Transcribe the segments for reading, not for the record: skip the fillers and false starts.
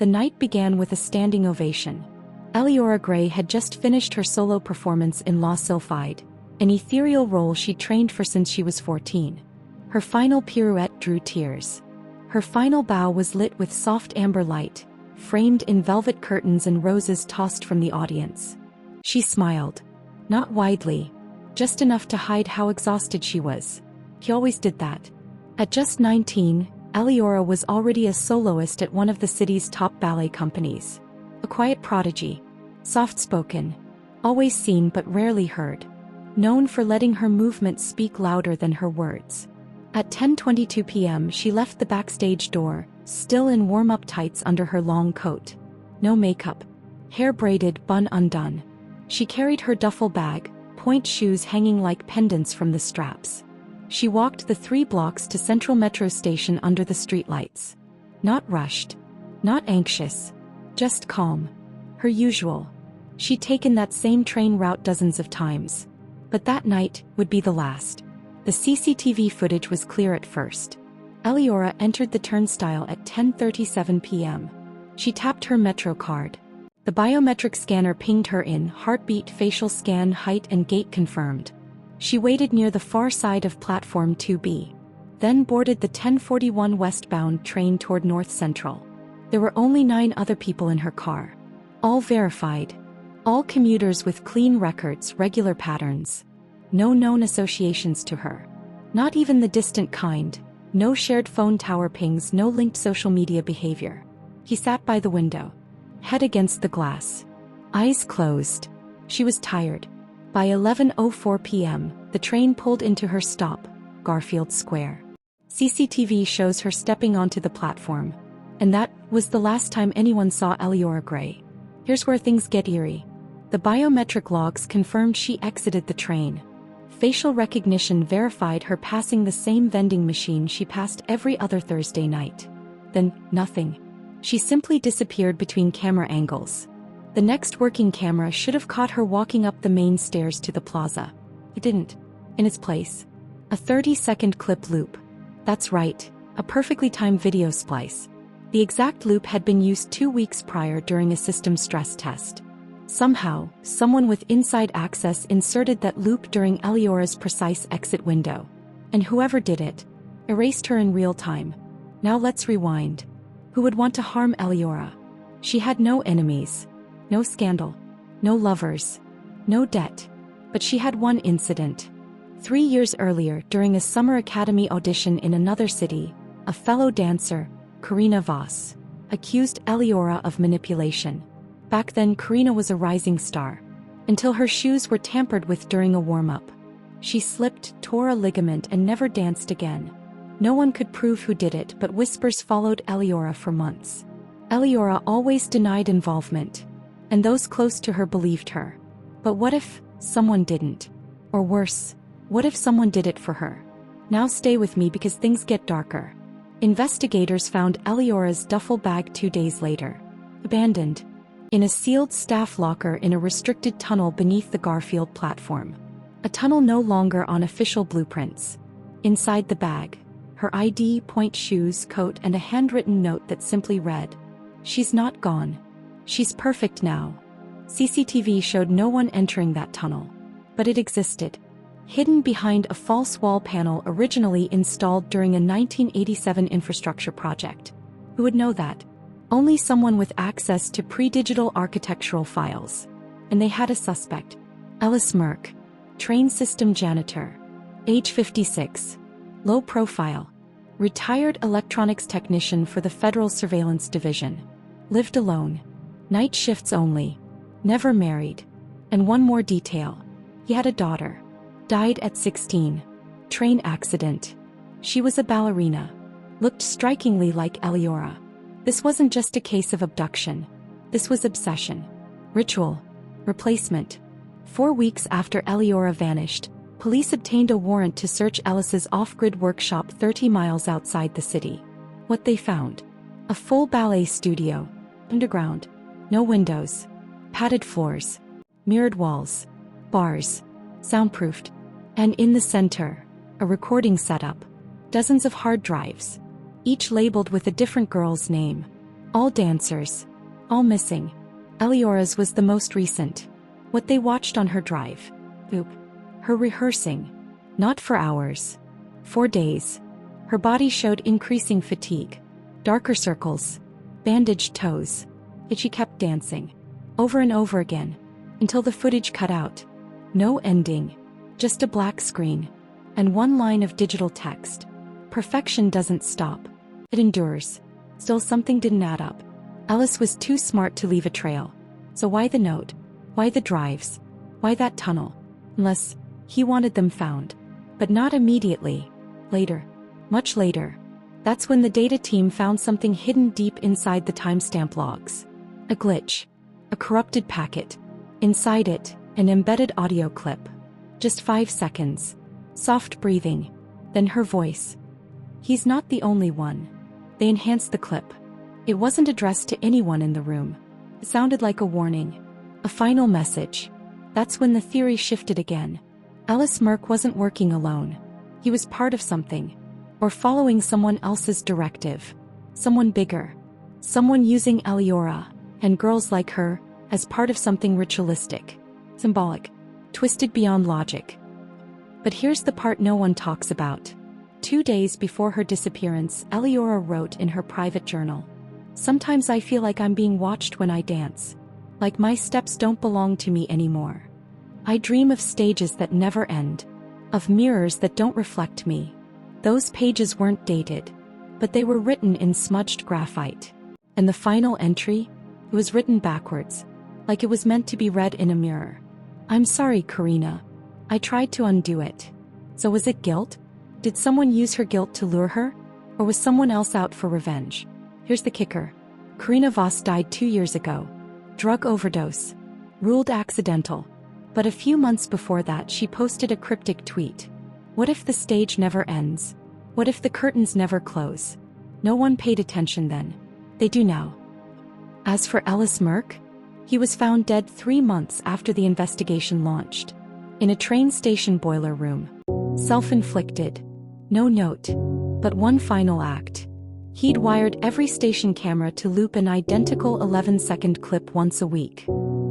The night began with a standing ovation. Eleora Grey had just finished her solo performance in La Sylphide, an ethereal role she'd trained for since she was 14. Her final pirouette drew tears. Her final bow was lit with soft amber light, framed in velvet curtains and roses tossed from the audience. She smiled. Not widely, just enough to hide how exhausted she was. He always did that. At just 19, Eleora was already a soloist at one of the city's top ballet companies. A quiet prodigy. Soft-spoken. Always seen but rarely heard. Known for letting her movements speak louder than her words. At 10:22 p.m. she left the backstage door, still in warm-up tights under her long coat. No makeup. Hair braided, bun undone. She carried her duffel bag, point shoes hanging like pendants from the straps. She walked the 3 blocks to Central Metro Station under the streetlights. Not rushed. Not anxious. Just calm. Her usual. She'd taken that same train route dozens of times. But that night would be the last. The CCTV footage was clear at first. Eleora entered the turnstile at 10:37 p.m. She tapped her Metro card. The biometric scanner pinged her in, heartbeat, facial scan, height and gait confirmed. She waited near the far side of platform 2B. Then boarded the 10:41 westbound train toward North Central. There were only 9 other people in her car. All verified. All commuters with clean records, regular patterns. No known associations to her. Not even the distant kind. No shared phone tower pings, no linked social media behavior. He sat by the window. Head against the glass. Eyes closed. She was tired. By 11:04 p.m., the train pulled into her stop, Garfield Square. CCTV shows her stepping onto the platform. And that was the last time anyone saw Eleora Grey. Here's where things get eerie. The biometric logs confirmed she exited the train. Facial recognition verified her passing the same vending machine she passed every other Thursday night. Then, nothing. She simply disappeared between camera angles. The next working camera should have caught her walking up the main stairs to the plaza. It didn't. In its place, a 30-second clip loop. That's right, a perfectly timed video splice. The exact loop had been used 2 weeks prior during a system stress test. Somehow, someone with inside access inserted that loop during Eleora's precise exit window. And whoever did it, erased her in real time. Now let's rewind. Who would want to harm Eleora? She had no enemies. No scandal. No lovers. No debt. But she had one incident. 3 years earlier, during a summer academy audition in another city, a fellow dancer, Karina Voss, accused Eleora of manipulation. Back then, Karina was a rising star. Until her shoes were tampered with during a warm-up. She slipped, tore a ligament and never danced again. No one could prove who did it, but whispers followed Eleora for months. Eleora always denied involvement. And those close to her believed her. But what if someone didn't? Or worse, what if someone did it for her? Now stay with me because things get darker. Investigators found Eleora's duffel bag 2 days later. Abandoned. In a sealed staff locker in a restricted tunnel beneath the Garfield platform. A tunnel no longer on official blueprints. Inside the bag, her ID, point shoes, coat and a handwritten note that simply read, "She's not gone. She's perfect now." CCTV showed no one entering that tunnel. But it existed. Hidden behind a false wall panel originally installed during a 1987 infrastructure project. Who would know that? Only someone with access to pre-digital architectural files. And they had a suspect. Ellis Merck. Train system janitor. Age 56. Low profile. Retired electronics technician for the Federal Surveillance Division. Lived alone. Night shifts only. Never married. And one more detail. He had a daughter. Died at 16. Train accident. She was a ballerina. Looked strikingly like Eleora. This wasn't just a case of abduction. This was obsession. Ritual. Replacement. 4 weeks after Eleora vanished, police obtained a warrant to search Ellis's off-grid workshop 30 miles outside the city. What they found? A full ballet studio. Underground. No windows. Padded floors. Mirrored walls. Bars. Soundproofed. And in the center, a recording setup. Dozens of hard drives. Each labeled with a different girl's name. All dancers. All missing. Eleora's was the most recent. What they watched on her drive. Her rehearsing. Not for hours. 4 days. Her body showed increasing fatigue. Darker circles. Bandaged toes. Yet she kept dancing. Over and over again. Until the footage cut out. No ending. Just a black screen. And one line of digital text. Perfection doesn't stop. It endures. Still something didn't add up. Alice was too smart to leave a trail. So why the note? Why the drives? Why that tunnel? Unless he wanted them found. But not immediately. Later. Much later. That's when the data team found something hidden deep inside the timestamp logs. A glitch. A corrupted packet. Inside it, an embedded audio clip. Just 5 seconds. Soft breathing. Then her voice. He's not the only one. They enhanced the clip. It wasn't addressed to anyone in the room. It sounded like a warning. A final message. That's when the theory shifted again. Alice Merk wasn't working alone. He was part of something. Or following someone else's directive. Someone bigger. Someone using Eleora, and girls like her, as part of something ritualistic. Symbolic. Twisted beyond logic. But here's the part no one talks about. 2 days before her disappearance, Eleora wrote in her private journal. Sometimes I feel like I'm being watched when I dance. Like my steps don't belong to me anymore. I dream of stages that never end. Of mirrors that don't reflect me. Those pages weren't dated. But they were written in smudged graphite. And the final entry? It was written backwards. Like it was meant to be read in a mirror. I'm sorry, Karina. I tried to undo it. So was it guilt? Did someone use her guilt to lure her? Or was someone else out for revenge? Here's the kicker. Karina Voss died 2 years ago. Drug overdose. Ruled accidental. But a few months before that she posted a cryptic tweet. What if the stage never ends? What if the curtains never close? No one paid attention then. They do now. As for Alice Merk, he was found dead 3 months after the investigation launched. In a train station boiler room. Self-inflicted. No note. But one final act. He'd wired every station camera to loop an identical 11-second clip once a week.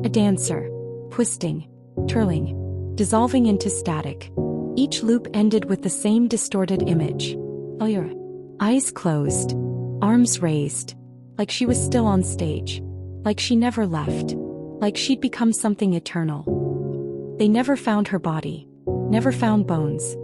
A dancer. Twisting. Twirling. Dissolving into static. Each loop ended with the same distorted image. Eleora. Eyes closed. Arms raised. Like she was still on stage. Like she never left. Like she'd become something eternal. They never found her body. Never found bones.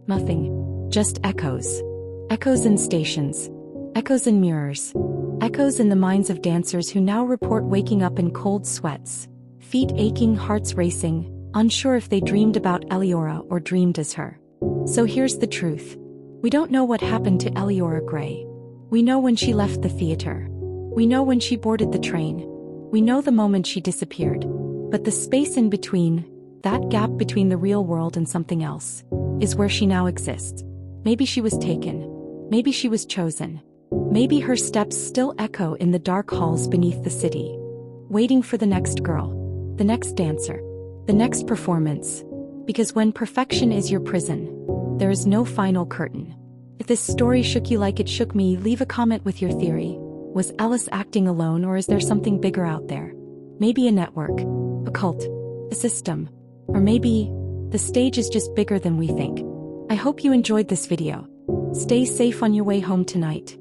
Nothing. Just echoes. Echoes in stations. Echoes in mirrors. Echoes in the minds of dancers who now report waking up in cold sweats. Feet aching, hearts racing, unsure if they dreamed about Eleora or dreamed as her. So here's the truth. We don't know what happened to Eleora Grey. We know when she left the theater. We know when she boarded the train. We know the moment she disappeared. But the space in between, that gap between the real world and something else, is where she now exists. Maybe she was taken. Maybe she was chosen. Maybe her steps still echo in the dark halls beneath the city. Waiting for the next girl. The next dancer. The next performance. Because when perfection is your prison, there is no final curtain. If this story shook you like it shook me, leave a comment with your theory. Was Alice acting alone, or is there something bigger out there? Maybe a network, a cult, a system, or maybe the stage is just bigger than we think. I hope you enjoyed this video. Stay safe on your way home tonight.